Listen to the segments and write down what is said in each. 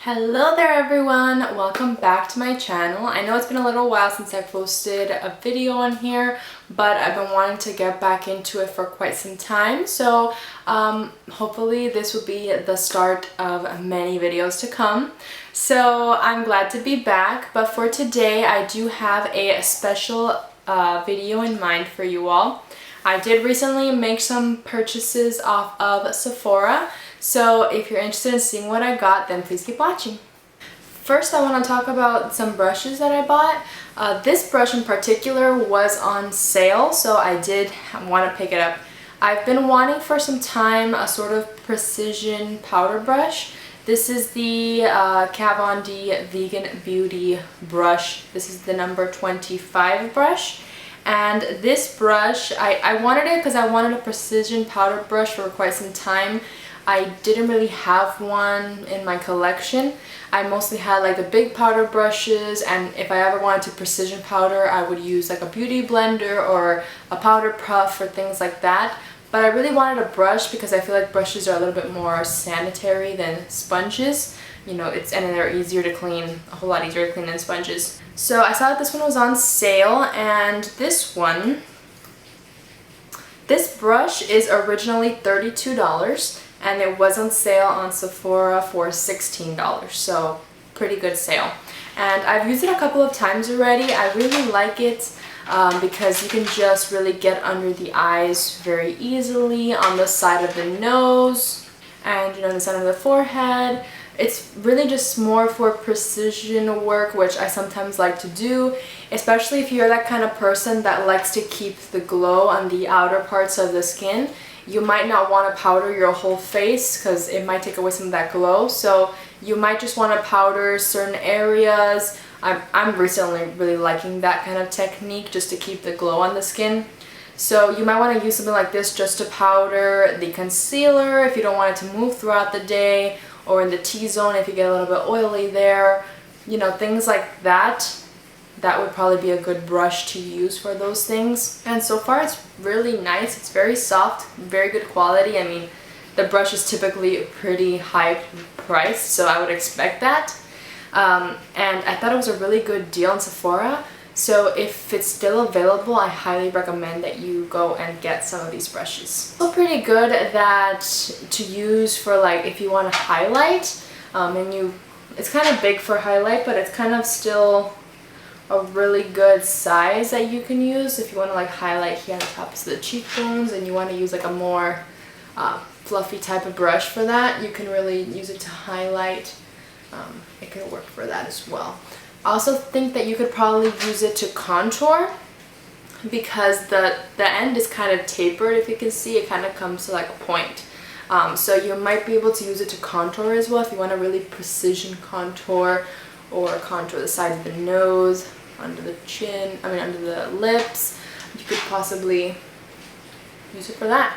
Hello there everyone, welcome back to my channel. I know it's been a little while since I posted a video on here, but I've been wanting to get back into it for quite some time. So hopefully this will be the start of many videos to come. So I'm glad to be back, but for today I do have a special video in mind for you all. I did recently make some purchases off of Sephora. So if you're interested in seeing what I got, then please keep watching. First, I want to talk about some brushes that I bought. This brush in particular was on sale, so I did want to pick it up. I've been wanting for some time a sort of precision powder brush. This is the Kat Von D Vegan Beauty brush. This is the number 25 brush. And this brush, I wanted it because I wanted a precision powder brush for quite some time. I didn't really have one in my collection. I mostly had like the big powder brushes, and if I ever wanted to precision powder, I would use like a beauty blender or a powder puff or things like that. But I really wanted a brush because I feel like brushes are a little bit more sanitary than sponges. You know, and they're easier to clean, a whole lot easier to clean than sponges. So I saw that this one was on sale, and this brush is originally $32. And it was on sale on Sephora for $16, so pretty good sale. And I've used it a couple of times already. I really like it because you can just really get under the eyes very easily, on the side of the nose, and the side of the forehead. It's really just more for precision work, which I sometimes like to do, especially if you're that kind of person that likes to keep the glow on the outer parts of the skin. You might not want to powder your whole face because it might take away some of that glow. So you might just want to powder certain areas. I'm recently really liking that kind of technique just to keep the glow on the skin. So you might want to use something like this just to powder the concealer if you don't want it to move throughout the day, or in the T-zone if you get a little bit oily there. Things like that. That would probably be a good brush to use for those things. And so far it's really nice. It's very soft, very good quality. I mean, the brush is typically pretty high priced, so I would expect that. And I thought it was a really good deal in Sephora. So if it's still available, I highly recommend that you go and get some of these brushes. So pretty good that to use for like if you want to highlight, it's kind of big for highlight, but it's kind of still a really good size that you can use if you want to like highlight here on the tops of the cheekbones and you want to use like a more fluffy type of brush for that. You can really use it to highlight. It can work for that as well. I also think that you could probably use it to contour because the end is kind of tapered. If you can see, it kind of comes to like a point. So you might be able to use it to contour as well if you want to really precision contour, or contour the sides of the nose, under the chin, under the lips. You could possibly use it for that.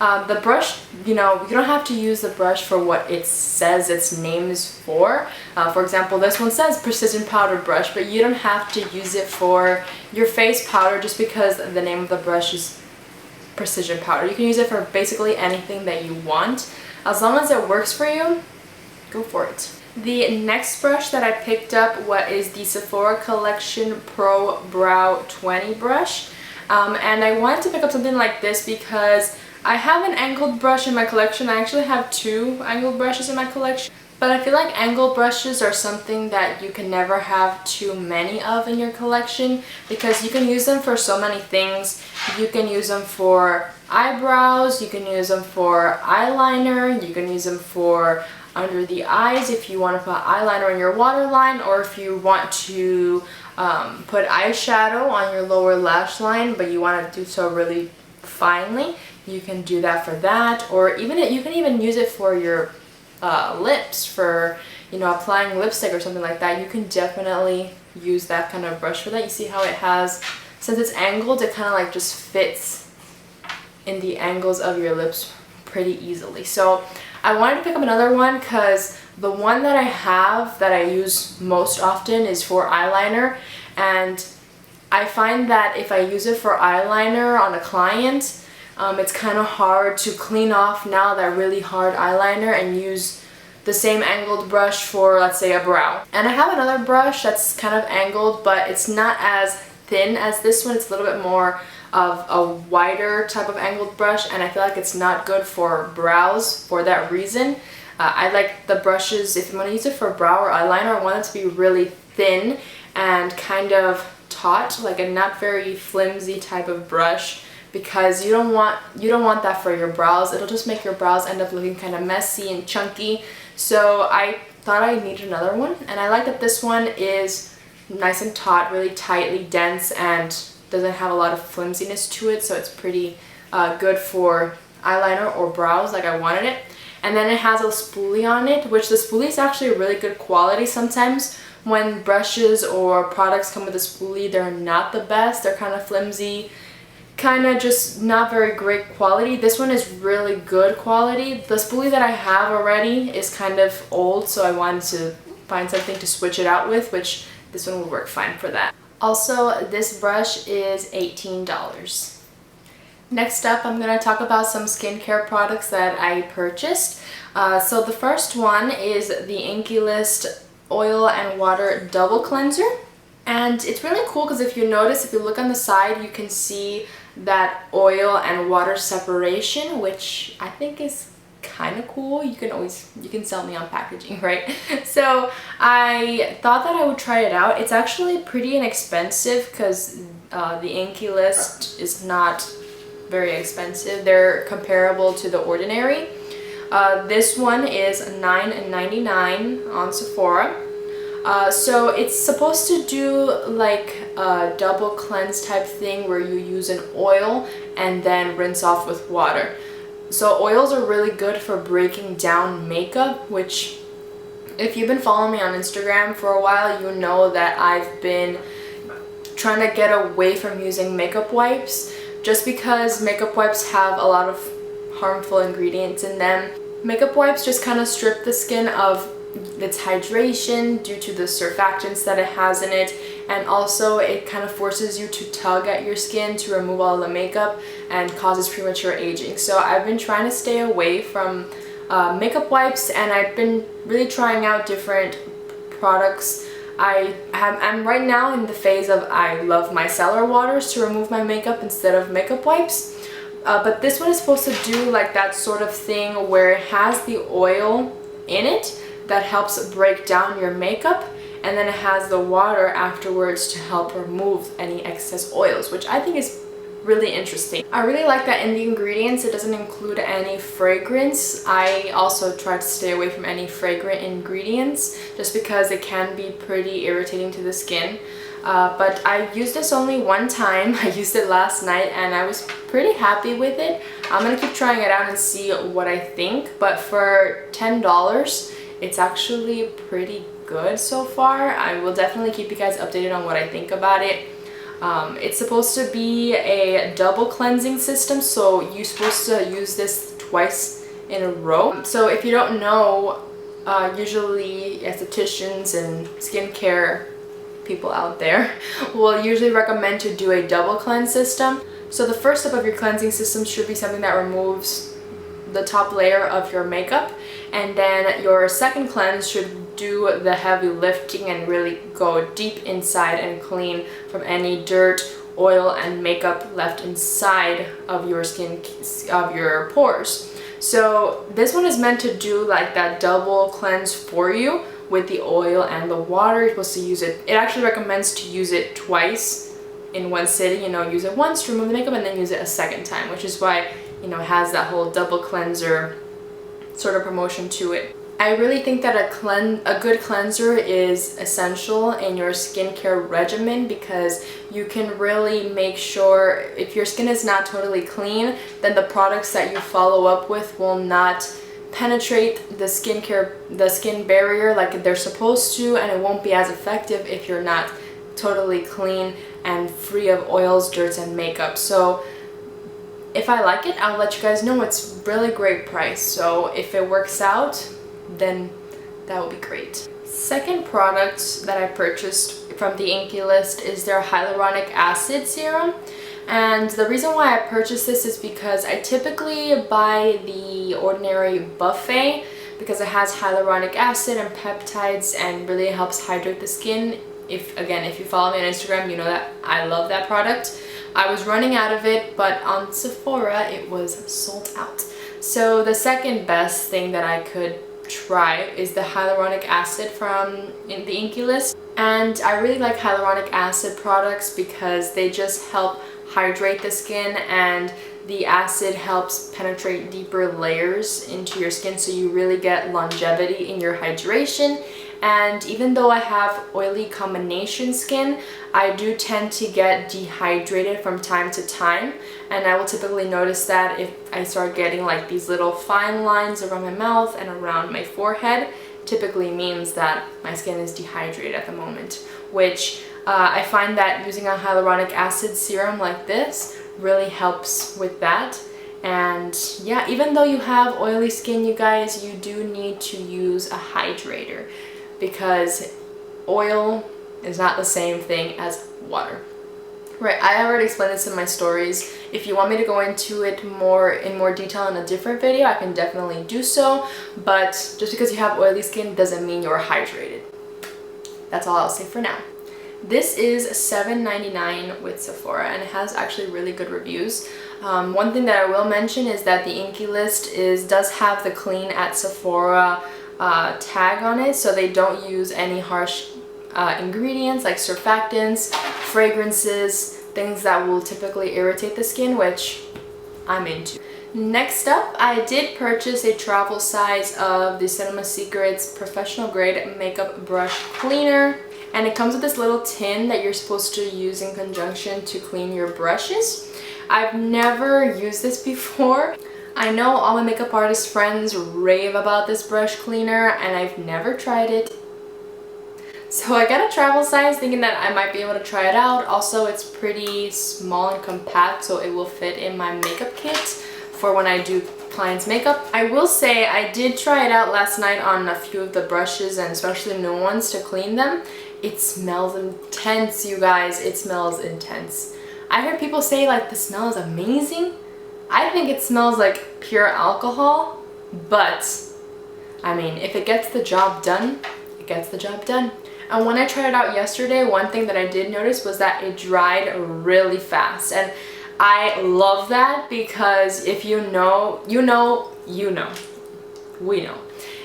The brush, you don't have to use the brush for what it says its name is for. For example, this one says precision powder brush, but you don't have to use it for your face powder just because the name of the brush is precision powder. You can use it for basically anything that you want. As long as it works for you, go for it. The next brush that I picked up is the Sephora Collection Pro Brow 20 brush. And I wanted to pick up something like this because I have an angled brush in my collection. I actually have two angled brushes in my collection. But I feel like angled brushes are something that you can never have too many of in your collection because you can use them for so many things. You can use them for eyebrows, you can use them for eyeliner, you can use them for under the eyes if you want to put eyeliner in your waterline, or if you want to put eyeshadow on your lower lash line but you want to do so really finely, you can do that for that. Or even you can even use it for your lips, for applying lipstick or something like that. You can definitely use that kind of brush for that. You see how it has, since it's angled, it kind of like just fits in the angles of your lips pretty easily. So I wanted to pick up another one because the one that I have that I use most often is for eyeliner, and I find that if I use it for eyeliner on a client, it's kind of hard to clean off now that really hard eyeliner and use the same angled brush for, let's say, a brow. And I have another brush that's kind of angled, but it's not as thin as this one. It's a little bit more of a wider type of angled brush, and I feel like it's not good for brows for that reason. I like the brushes, if I'm going to use it for brow or eyeliner, I want it to be really thin and kind of taut, like a not very flimsy type of brush, because you don't want that for your brows. It'll just make your brows end up looking kind of messy and chunky. So I thought I needed another one, and I like that this one is nice and taut, really tightly dense, and doesn't have a lot of flimsiness to it, so it's pretty good for eyeliner or brows like I wanted it. And then it has a spoolie on it, which the spoolie is actually really good quality. Sometimes when brushes or products come with a spoolie, they're not the best. They're kind of flimsy, kind of just not very great quality. This one is really good quality. The spoolie that I have already is kind of old, so I wanted to find something to switch it out with, which this one will work fine for that. Also, this brush is $18. Next up, I'm going to talk about some skincare products that I purchased. So the first one is the Inkey List Oil and Water Double Cleanser. And it's really cool because if you notice, if you look on the side, you can see that oil and water separation, which I think is kind of cool. You can sell me on packaging, right? So I thought that I would try it out. It's actually pretty inexpensive because the Inkey List is not very expensive. They're comparable to the Ordinary. This one is $9.99 on Sephora. So it's supposed to do like a double cleanse type thing where you use an oil and then rinse off with water. So oils are really good for breaking down makeup, which if you've been following me on Instagram for a while, you know that I've been trying to get away from using makeup wipes just because makeup wipes have a lot of harmful ingredients in them. Makeup wipes just kind of strip the skin of its hydration due to the surfactants that it has in it, and also it kind of forces you to tug at your skin to remove all the makeup and causes premature aging. So I've been trying to stay away from makeup wipes, and I've been really trying out different products. I'm right now in the phase of I love micellar waters to remove my makeup instead of makeup wipes. But this one is supposed to do like that sort of thing where it has the oil in it that helps break down your makeup, and then it has the water afterwards to help remove any excess oils, which I think is really interesting. I really like that in the ingredients it doesn't include any fragrance. I also try to stay away from any fragrant ingredients just because it can be pretty irritating to the skin. But I used this only one time. I used it last night and I was pretty happy with it. I'm gonna keep trying it out and see what I think, but for $10 it's actually pretty good so far. I will definitely keep you guys updated on what I think about it. It's supposed to be a double cleansing system, so you're supposed to use this twice in a row. So if you don't know, usually estheticians and skincare people out there will usually recommend to do a double cleanse system. So the first step of your cleansing system should be something that removes the top layer of your makeup, and then your second cleanse should do the heavy lifting and really go deep inside and clean from any dirt, oil, and makeup left inside of your skin, of your pores. So this one is meant to do like that double cleanse for you with the oil and the water. You're supposed to use it. It actually recommends to use it twice in one sitting. You know, use it once to remove the makeup and then use it a second time, which is why, you know, it has that whole double cleanser sort of promotion to it. I really think that a good cleanser is essential in your skincare regimen because you can really make sure if your skin is not totally clean, then the products that you follow up with will not penetrate the skin barrier like they're supposed to, and it won't be as effective if you're not totally clean and free of oils, dirts, and makeup. So if I like it, I'll let you guys know. It's really great price, so if it works out, then that would be great. Second product that I purchased from the Inkey List is their hyaluronic acid serum. And the reason why I purchased this is because I typically buy the Ordinary Buffet because it has hyaluronic acid and peptides and really helps hydrate the skin. If you follow me on Instagram, you know that I love that product. I was running out of it, but on Sephora it was sold out. So the second best thing that I could try is the hyaluronic acid from the Inky List. And I really like hyaluronic acid products because they just help hydrate the skin, and the acid helps penetrate deeper layers into your skin, so you really get longevity in your hydration. And even though I have oily combination skin, I do tend to get dehydrated from time to time, and I will typically notice that if I start getting like these little fine lines around my mouth and around my forehead, typically means that my skin is dehydrated at the moment, which I find that using a hyaluronic acid serum like this really helps with that. And yeah, even though you have oily skin, you guys, you do need to use a hydrator, because oil is not the same thing as water. Right, I already explained this in my stories. If you want me to go into it in more detail in a different video, I can definitely do so. But just because you have oily skin doesn't mean you're hydrated. That's all I'll say for now. This is $7.99 with Sephora, and it has actually really good reviews. One thing that I will mention is that the Inky List does have the clean at Sephora tag on it, so they don't use any harsh ingredients like surfactants, fragrances, things that will typically irritate the skin, which I'm into. Next up, I did purchase a travel size of the Cinema Secrets professional grade makeup brush cleaner, and it comes with this little tin that you're supposed to use in conjunction to clean your brushes. I've never used this before. I know all my makeup artist friends rave about this brush cleaner, and I've never tried it. So I got a travel size thinking that I might be able to try it out. Also, it's pretty small and compact, so it will fit in my makeup kit for when I do clients' makeup. I will say I did try it out last night on a few of the brushes, and especially new ones, to clean them. It smells intense, you guys. It smells intense. I heard people say like the smell is amazing. I think it smells like pure alcohol, but I mean, if it gets the job done, it gets the job done. And when I tried it out yesterday, one thing that I did notice was that it dried really fast. And I love that, because if you know, we know.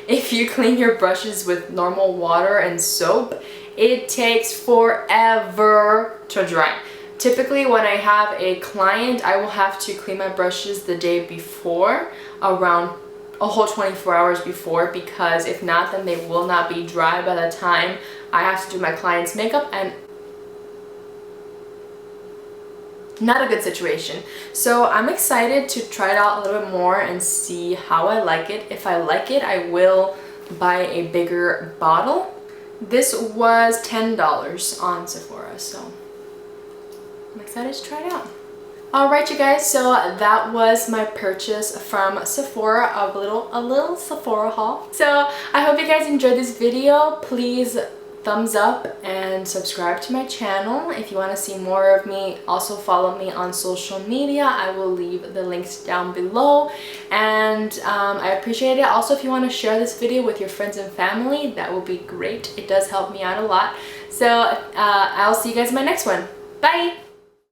If you clean your brushes with normal water and soap, it takes forever to dry. Typically, when I have a client, I will have to clean my brushes the day before, around a whole 24 hours before, because if not, then they will not be dry by the time I have to do my client's makeup, and not a good situation. So I'm excited to try it out a little bit more and see how I like it. If I like it, I will buy a bigger bottle. This was $10 on Sephora, so I'm excited to try it out. Alright, you guys, so that was my purchase from Sephora, a little Sephora haul. So I hope you guys enjoyed this video. Please thumbs up and subscribe to my channel if you want to see more of me. Also follow me on social media. I will leave the links down below, and I appreciate it. Also, if you want to share this video with your friends and family, that would be great. It does help me out a lot. So I'll see you guys in my next one. Bye!